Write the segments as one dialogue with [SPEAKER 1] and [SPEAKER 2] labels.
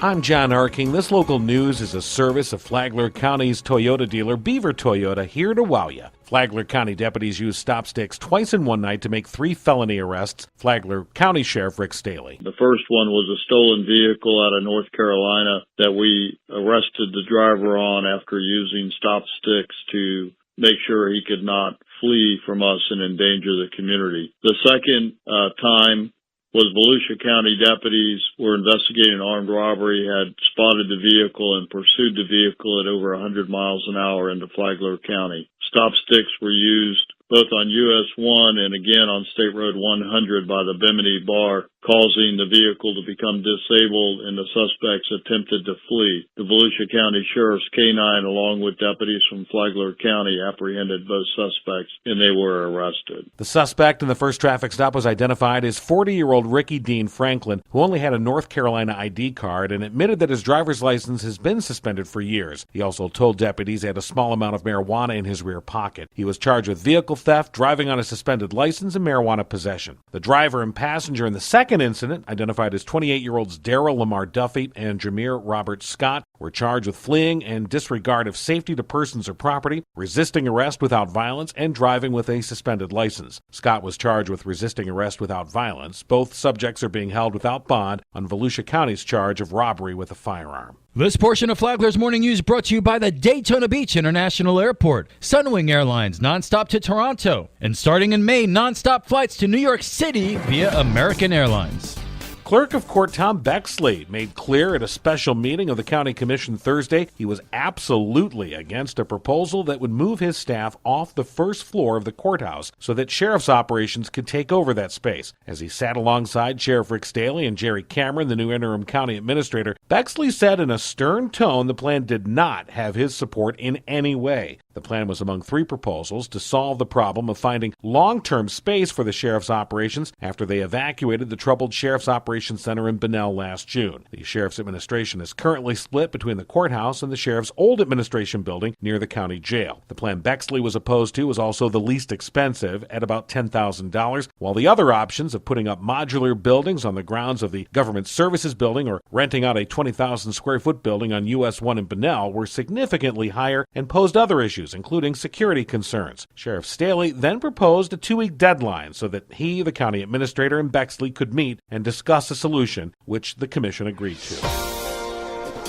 [SPEAKER 1] I'm John Arking. This local news is a service of Flagler County's Toyota dealer, Beaver Toyota, here to wow you. Flagler County deputies used stop sticks twice in one night to make 3 felony arrests. Flagler County Sheriff Rick Staley.
[SPEAKER 2] The first one was a stolen vehicle out of North Carolina that we arrested the driver on after using stop sticks to make sure he could not flee from us and endanger the community. The second time was Volusia County deputies were investigating an armed robbery, had spotted the vehicle and pursued the vehicle at over 100 miles an hour into Flagler County. Stop sticks were used both on US 1 and again on State Road 100 by the Bimini Bar, causing the vehicle to become disabled and the suspects attempted to flee. The Volusia County Sheriff's K-9, along with deputies from Flagler County, apprehended both suspects and they were arrested.
[SPEAKER 1] The suspect in the first traffic stop was identified as 40-year-old Ricky Dean Franklin, who only had a North Carolina ID card and admitted that his driver's license has been suspended for years. He also told deputies he had a small amount of marijuana in his rear pocket. He was charged with vehicle theft, driving on a suspended license, and marijuana possession. The driver and passenger in the second incident, identified as 28-year-olds Darrell Lamar Duffy and Jameer Robert Scott, were charged with fleeing and disregard of safety to persons or property, resisting arrest without violence, and driving with a suspended license. Scott was charged with resisting arrest without violence. Both subjects are being held without bond on Volusia County's charge of robbery with a firearm.
[SPEAKER 3] This portion of Flagler's Morning News brought to you by the Daytona Beach International Airport, Sunwing Airlines nonstop to Toronto, and starting in May, nonstop flights to New York City via American Airlines.
[SPEAKER 1] Clerk of Court Tom Bexley made clear at a special meeting of the County Commission Thursday he was absolutely against a proposal that would move his staff off the first floor of the courthouse so that sheriff's operations could take over that space. As he sat alongside Sheriff Rick Staley and Jerry Cameron, the new interim county administrator, Bexley said in a stern tone the plan did not have his support in any way. The plan was among 3 proposals to solve the problem of finding long-term space for the sheriff's operations after they evacuated the troubled Sheriff's Operations Center in Bunnell last June. The sheriff's administration is currently split between the courthouse and the sheriff's old administration building near the county jail. The plan Bexley was opposed to was also the least expensive at about $10,000, while the other options of putting up modular buildings on the grounds of the Government Services Building or renting out a 20,000 square foot building on US 1 in Bunnell were significantly higher and posed other issues, including security concerns. Sheriff Staley then proposed a 2-week deadline so that he, the county administrator, and Bexley could meet and discuss a solution, which the commission agreed to.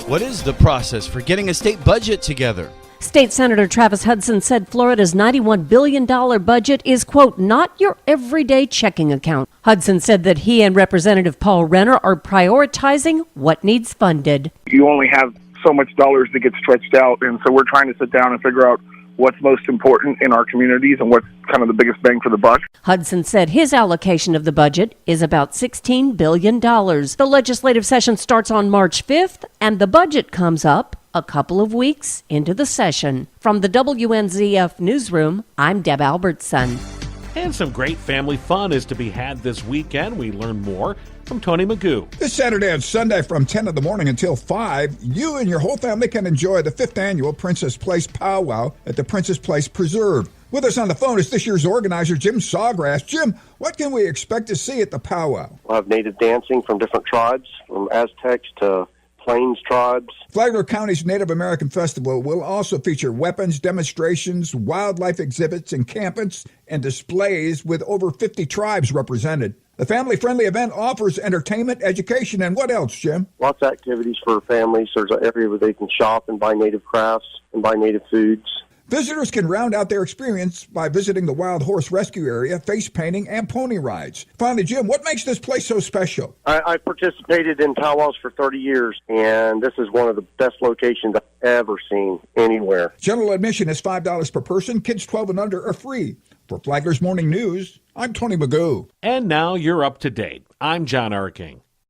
[SPEAKER 3] What is the process for getting a state budget together?
[SPEAKER 4] State Senator Travis Hudson said Florida's $91 billion budget is, quote, not your everyday checking account. Hudson said that he and Representative Paul Renner are prioritizing what needs funded.
[SPEAKER 5] You only have so much dollars that get stretched out, and so we're trying to sit down and figure out what's most important in our communities and what's kind of the biggest bang for the buck.
[SPEAKER 4] Hudson said his allocation of the budget is about $16 billion. The legislative session starts on March 5th, and the budget comes up a couple of weeks into the session. From the WNZF Newsroom, I'm Deb Albertson.
[SPEAKER 1] And some great family fun is to be had this weekend. We learn more from Tony Magoo.
[SPEAKER 6] This Saturday and Sunday from 10 in the morning until 5, you and your whole family can enjoy the 5th annual Princess Place Powwow at the Princess Place Preserve. With us on the phone is this year's organizer, Jim Sawgrass. Jim, what can we expect to see at the powwow?
[SPEAKER 7] We'll have native dancing from different tribes, from Aztecs to Plains tribes.
[SPEAKER 6] Flagler County's Native American Festival will also feature weapons demonstrations, wildlife exhibits, encampments, and displays with over 50 tribes represented. The family-friendly event offers entertainment, education, and what else, Jim?
[SPEAKER 7] Lots of activities for families. There's an area where they can shop and buy native crafts and buy native foods.
[SPEAKER 6] Visitors can round out their experience by visiting the Wild Horse Rescue Area, face painting, and pony rides. Finally, Jim, what makes this place so special?
[SPEAKER 7] I participated in powwows for 30 years, and this is one of the best locations I've ever seen anywhere.
[SPEAKER 6] General admission is $5 per person. Kids 12 and under are free. For Flagler's Morning News, I'm Tony Magoo.
[SPEAKER 1] And now you're up to date. I'm John Arking.